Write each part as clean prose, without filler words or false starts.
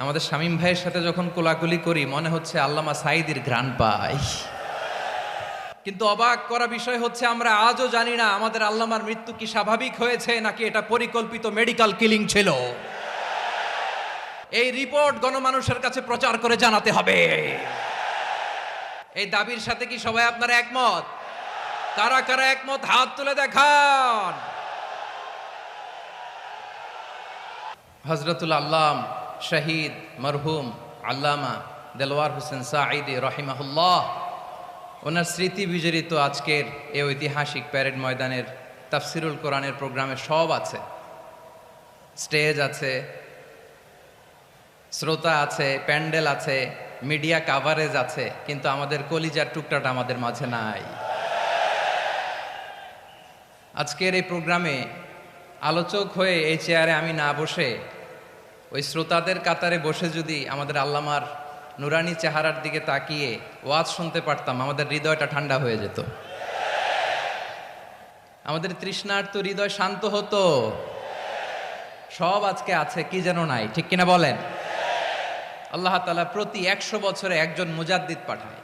আমাদের শামীম ভাইয়ের সাথে যখন কোলাকুলি করি মনে হচ্ছে আল্লামা সাঈদীর ঘ্রাণ পাই। কিন্তু অবাক করা বিষয় হচ্ছে আমরা আজও জানি না আমাদের আল্লামার মৃত্যু কি স্বাভাবিক হয়েছে নাকি এটা পরিকল্পিত মেডিকেল কিলিং ছিল। এই রিপোর্ট গণমানুষের কাছে প্রচার করে জানাতে হবে। এই দাবির সাথে কি সবাই আপনারা একমত? কারা কারা একমত হাত তুলে দেখান। হযরতুল আল্লাম শহীদ মরহুম আল্লামা দেলওয়ার হোসেন সাঈদী রহিমাহুল্লাহ, ওনার স্মৃতি বিজড়িত আজকের এই ঐতিহাসিক প্যারেড ময়দানের তাফসিরুল কোরআনের প্রোগ্রামে সব আছে। স্টেজ আছে, শ্রোতা আছে, প্যান্ডেল আছে, মিডিয়া কাভারেজ আছে, কিন্তু আমাদের কলিজার টুকটাটা আমাদের মাঝে নাই। আজকের এই প্রোগ্রামে আলোচক হয়ে এই চেয়ারে আমি না বসে ওই শ্রোতাদের কাতারে বসে যদি আমাদের আল্লামার নুরানি চেহারার দিকে তাকিয়ে ওয়াজ শুনতে পারতাম, আমাদের হৃদয়টা ঠান্ডা হয়ে যেত, আমাদের তৃষ্ণার্ত হৃদয় শান্ত হতো। সব আজকে আছে, কি যেন নাই, ঠিক কিনা বলেন? আল্লাহ তাআলা প্রতি 100 বছরে একজন মুজাদ্দিদ পাঠায়,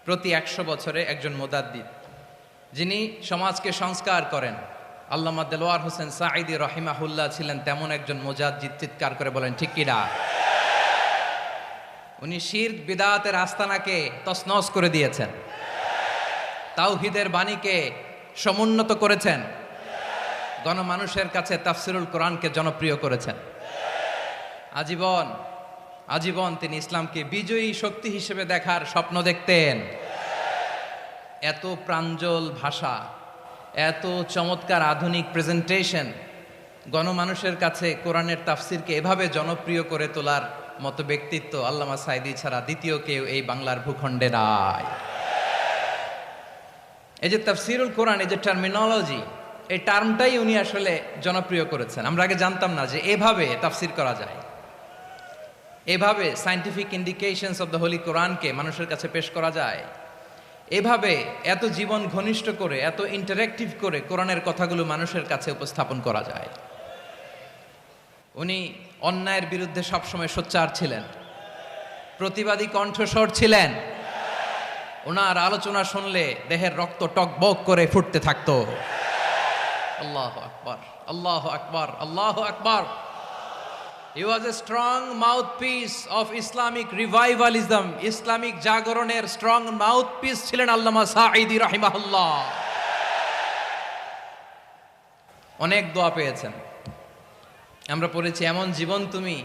প্রতি 100 বছরে একজন মুজাদ্দিদ, যিনি সমাজকে সংস্কার করেন। আল্লামা দেলওয়ার হোসেন সাঈদী রহিমাহুল্লাহ ছিলেন তেমন একজন মুজাদ্দিদ। চিৎকার করে বলেন ঠিক কিনা? উনি শিরক বিদআতের আস্তানাকে তছনছ করে দিয়েছেন, তাওহীদের বাণীকে সমুন্নত করেছেন, গণমানুষের কাছে তাফসিরুল কোরআনকে জনপ্রিয় করেছেন। আজীবন আজীবন তিনি ইসলামকে বিজয়ী শক্তি হিসেবে দেখার স্বপ্ন দেখতেন। এত প্রাঞ্জল ভাষা, এত চমৎকার আধুনিক প্রেজেন্টেশন, গণমানুষের কাছে কোরআনের তাফসিরকে এভাবে জনপ্রিয় করে তোলার মতো ব্যক্তিত্ব আল্লামা সাঈদী ছাড়া দ্বিতীয় কেউ এই বাংলার ভূখণ্ডে নাই। এই যে তাফসিরুল কোরআন, এই যে টার্মিনোলজি, এই টার্মটাই উনি আসলে জনপ্রিয় করেছেন। আমরা আগে জানতাম না যে এভাবে তাফসির করা যায়, এভাবে scientific indications of the Holi কোরআনকে মানুষের কাছে পেশ করা যায়, এভাবে এত জীবন ঘনিষ্ঠ করে, এত ইন্টারেক্টিভ করে কোরআনের কথাগুলো মানুষের কাছে উপস্থাপন করা যায়। উনি অন্যায়ের বিরুদ্ধে সবসময় সোচ্চার ছিলেন, প্রতিবাদী কণ্ঠস্বর ছিলেন। ওনার আলোচনা শুনলে দেহের রক্ত টকবক করে ফুটতে থাকতো। আল্লাহু আকবার, আল্লাহু আকবার, আল্লাহু আকবার। He was a strong mouthpiece of Islamic revivalism. Islamic জাগরণের স্ট্রং মাউথপিস ছিলেন আল্লামা সাঈদী রাহিমাহুল্লাহ। অনেক দোয়া পেয়েছেন, আমরা পড়েছি, এমন জীবন তুমি